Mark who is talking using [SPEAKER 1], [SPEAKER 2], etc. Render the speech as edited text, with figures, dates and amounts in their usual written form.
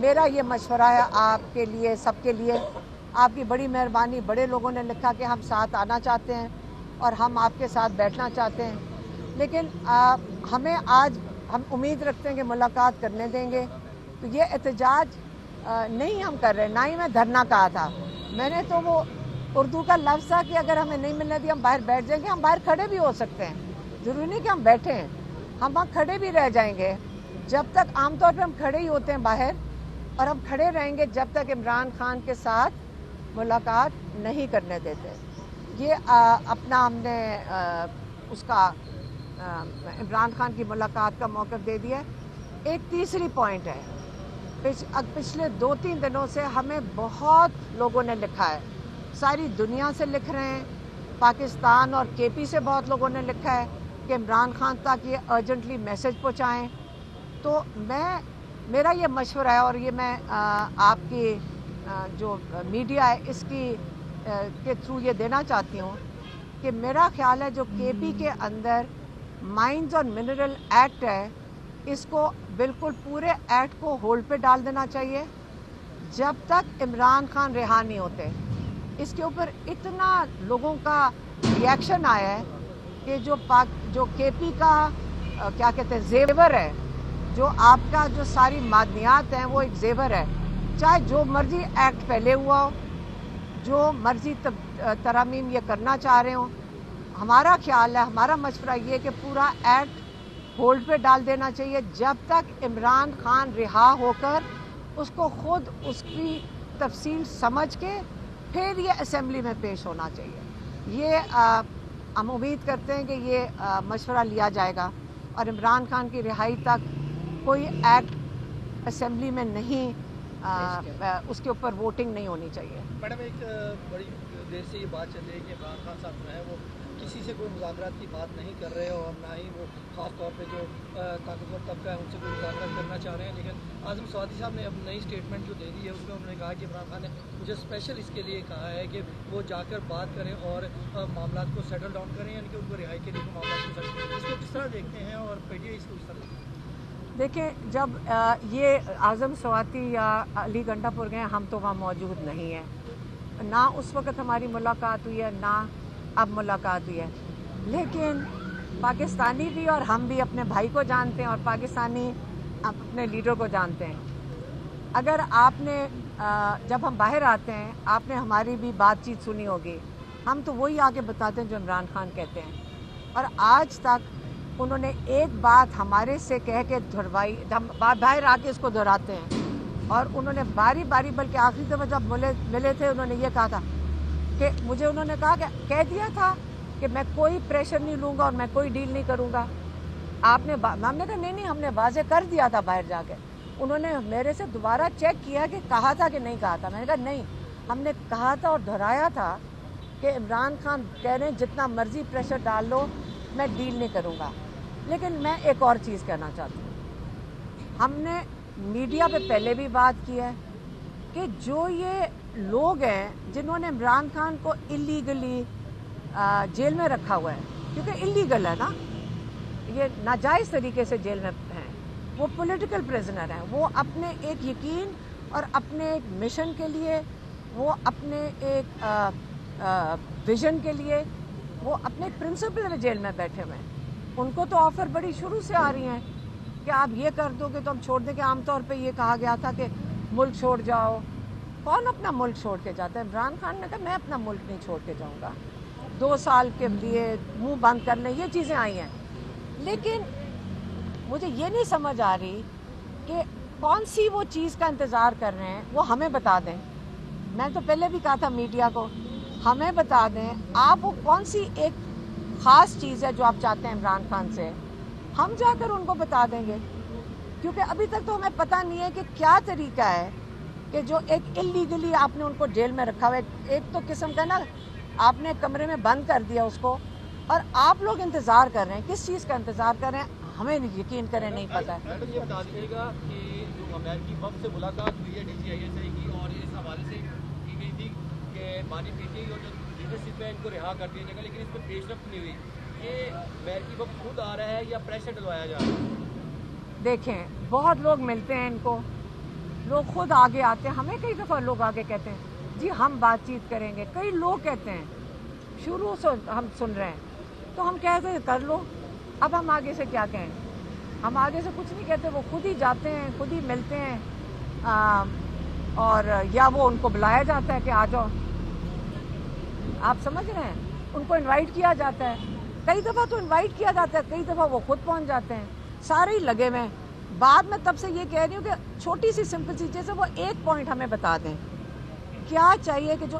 [SPEAKER 1] میرا یہ مشورہ ہے آپ کے لیے، سب کے لیے، آپ کی بڑی مہربانی، بڑے لوگوں نے لکھا کہ ہم ساتھ آنا چاہتے ہیں اور ہم آپ کے ساتھ بیٹھنا چاہتے ہیں، لیکن ہمیں آج ہم امید رکھتے ہیں کہ ملاقات کرنے دیں گے. تو یہ احتجاج نہیں ہم کر رہے، نہ ہی میں دھرنا کہا تھا. میں نے تو وہ اردو کا لفظ تھا کہ اگر ہمیں نہیں ملنے دیا ہم باہر بیٹھ جائیں گے. ہم باہر کھڑے بھی ہو سکتے ہیں، ضروری نہیں کہ ہم بیٹھے ہیں، ہم وہاں کھڑے بھی رہ جائیں گے. جب تک عام طور پہ ہم کھڑے ہی ہوتے ہیں باہر، اور ہم کھڑے رہیں گے جب تک عمران خان کے ساتھ ملاقات نہیں کرنے دیتے. یہ اپنا ہم نے اس کا عمران خان کی ملاقات کا موقف دے دیا. ایک تیسری پوائنٹ ہے، پچھلے 2-3 دنوں سے ہمیں بہت لوگوں نے لکھا ہے، ساری دنیا سے لکھ رہے ہیں، پاکستان اور کے پی سے بہت لوگوں نے لکھا ہے کہ عمران خان تک یہ ارجنٹلی میسج پہنچائیں. تو میرا یہ مشورہ ہے، اور یہ میں آپ کی جو میڈیا ہے اس کی کے تھرو یہ دینا چاہتی ہوں کہ میرا خیال ہے جو کے پی کے اندر مائنز اور منرل ایکٹ ہے، اس کو بالکل پورے ایکٹ کو ہولڈ پہ ڈال دینا چاہیے جب تک عمران خان رہا نہیں ہوتے. اس کے اوپر اتنا لوگوں کا ریئیکشن آیا ہے کہ جو کے پی کا کیا کہتے ہیں زیور ہے، جو آپ کا جو ساری معدنیات ہیں وہ ایک زیور ہے. چاہے جو مرضی ایکٹ پہلے ہوا ہو، جو مرضی ترامیم یہ کرنا چاہ رہے ہوں، ہمارا خیال ہے، ہمارا مشورہ یہ کہ پورا ایکٹ ہولڈ پہ ڈال دینا چاہیے جب تک عمران خان رہا ہو کر اس کو خود اس کی تفصیل سمجھ کے پھر یہ اسمبلی میں پیش ہونا چاہیے. یہ ہم امید کرتے ہیں کہ یہ مشورہ لیا جائے گا اور عمران خان کی رہائی تک کوئی ایکٹ اسمبلی میں نہیں، اس کے اوپر ووٹنگ نہیں ہونی چاہیے.
[SPEAKER 2] میڈم، ایک بڑی دیر سے یہ بات چل رہی ہے کہ عمران خان صاحب جو ہے وہ کسی سے کوئی مذاکرات کی بات نہیں کر رہے اور نہ ہی وہ خاص طور پہ جو طاقتور طبقہ ہے ان سے کوئی مذاکرات کرنا چاہ رہے ہیں. لیکن اعظم سوادی صاحب نے اب نئی اسٹیٹمنٹ جو دے دی ہے اس میں انہوں نے کہا کہ عمران خان نے مجھے اسپیشل اس کے لیے کہا ہے کہ وہ جا کر بات کریں اور معاملات کو سیٹل ڈاؤن کریں، یعنی کہ ان کو رہائی کے لیے معاملات کو سیٹل کریں. اس کو کس طرح دیکھتے ہیں اور پی ٹی آئی اس کو کس طرح دیکھتے ہیں؟
[SPEAKER 1] دیکھیں، جب یہ اعظم سواتی یا علی گنڈا پور گئے، ہم تو وہاں موجود نہیں ہیں، نہ اس وقت ہماری ملاقات ہوئی ہے نہ اب ملاقات ہوئی ہے. لیکن پاکستانی بھی اور ہم بھی اپنے بھائی کو جانتے ہیں اور پاکستانی اپنے لیڈر کو جانتے ہیں. اگر آپ نے جب ہم باہر آتے ہیں آپ نے ہماری بھی بات چیت سنی ہوگی، ہم تو وہی آگے بتاتے ہیں جو عمران خان کہتے ہیں. اور آج تک انہوں نے ایک بات ہمارے سے کہہ کے دہروائی، ہم باہر آ کے اس کو دہراتے ہیں. اور انہوں نے باری باری، بلکہ آخری دفعہ جب ملے تھے انہوں نے یہ کہا تھا کہ مجھے انہوں نے کہا کہ کہہ دیا تھا کہ میں کوئی پریشر نہیں لوں گا اور میں کوئی ڈیل نہیں کروں گا. ہم نے کہا نہیں، ہم نے واضح کر دیا تھا باہر جا کے. انہوں نے میرے سے دوبارہ چیک کیا کہ کہا تھا کہ نہیں کہا تھا. میں نے کہا نہیں، ہم نے کہا تھا اور دہرایا تھا کہ عمران خان کہہ رہے ہیں جتنا مرضی پریشر ڈال لو میں ڈیل نہیں کروں گا. لیکن میں ایک اور چیز کہنا چاہتی ہوں، ہم نے میڈیا پہ پہلے بھی بات کی ہے کہ جو یہ لوگ ہیں جنہوں نے عمران خان کو اللیگلی جیل میں رکھا ہوا ہے، کیونکہ اللیگل ہے نا، یہ ناجائز طریقے سے جیل میں ہیں، وہ پولیٹیکل پریزنر ہیں. وہ اپنے ایک یقین اور اپنے ایک مشن کے لیے، وہ اپنے ایک ویژن کے لیے، وہ اپنے پرنسپل میں جیل میں بیٹھے ہوئے ہیں. ان کو تو آفر بڑی شروع سے آ رہی ہیں کہ آپ یہ کر دو گے تو ہم چھوڑ دیں گے. عام طور پہ یہ کہا گیا تھا کہ ملک چھوڑ جاؤ. کون اپنا ملک چھوڑ کے جاتا ہے؟ عمران خان نے کہا میں اپنا ملک نہیں چھوڑ کے جاؤں گا. 2 سال کے لیے منہ بند کر لیں، یہ چیزیں آئی ہیں. لیکن مجھے یہ نہیں سمجھ آ رہی کہ کون سی وہ چیز کا انتظار کر رہے ہیں، وہ ہمیں بتا دیں. میں تو پہلے بھی کہا تھا میڈیا کو، ہمیں بتا دیں آپ وہ کون سی ایک خاص چیز ہے جو آپ چاہتے ہیں عمران خان سے، ہم جا کر ان کو بتا دیں گے. کیونکہ ابھی تک تو ہمیں پتہ نہیں ہے کہ کیا طریقہ ہے کہ جو ایک اللیگلی آپ نے ان کو جیل میں رکھا ہوا ہے. ایک تو قسم کا نا آپ نے کمرے میں بند کر دیا اس کو، اور آپ لوگ انتظار کر رہے ہیں. کس چیز کا انتظار کر رہے ہیں ہمیں یقین کریں نہیں پتہ ہے.
[SPEAKER 3] میڈم یہ بتا دیجیے گا کہ جو امریکی وفد سے ملاقات ہوئی ہے D G I S I کی، اور اس حوالے سے کی گئی تھی کہ بانی پی ٹی آئی اور جو لیڈرشپ ہے ان کو رہا کر دیا جائے گا، لیکن اس پہ پیش رفت نہیں ہوئی. یہ امریکی وفد خود آ رہا ہے یا پریشر ڈلوایا جا رہا ہے؟
[SPEAKER 1] دیکھیں، بہت لوگ ملتے ہیں ان کو، لوگ خود آگے آتے ہیں. ہمیں کئی دفعہ لوگ آگے کہتے ہیں جی ہم بات چیت کریں گے. کئی لوگ کہتے ہیں, شروع سے ہم سن رہے ہیں, تو ہم کہتے ہیں کر لو. اب ہم آگے سے کیا کہیں؟ ہم آگے سے کچھ نہیں کہتے. وہ خود ہی جاتے ہیں, خود ہی ملتے ہیں, اور یا وہ ان کو بلایا جاتا ہے کہ آ جاؤ. آپ سمجھ رہے ہیں, ان کو انوائٹ کیا جاتا ہے. کئی دفعہ تو انوائٹ کیا جاتا ہے, کئی دفعہ وہ خود پہنچ جاتے ہیں. سارے ہی لگے ہوئے ہیں. بعد میں تب سے یہ کہہ رہی ہوں کہ چھوٹی سی سمپل سی چیز ہے, وہ ایک پوائنٹ ہمیں بتا دیں. کیا چاہیے کہ جو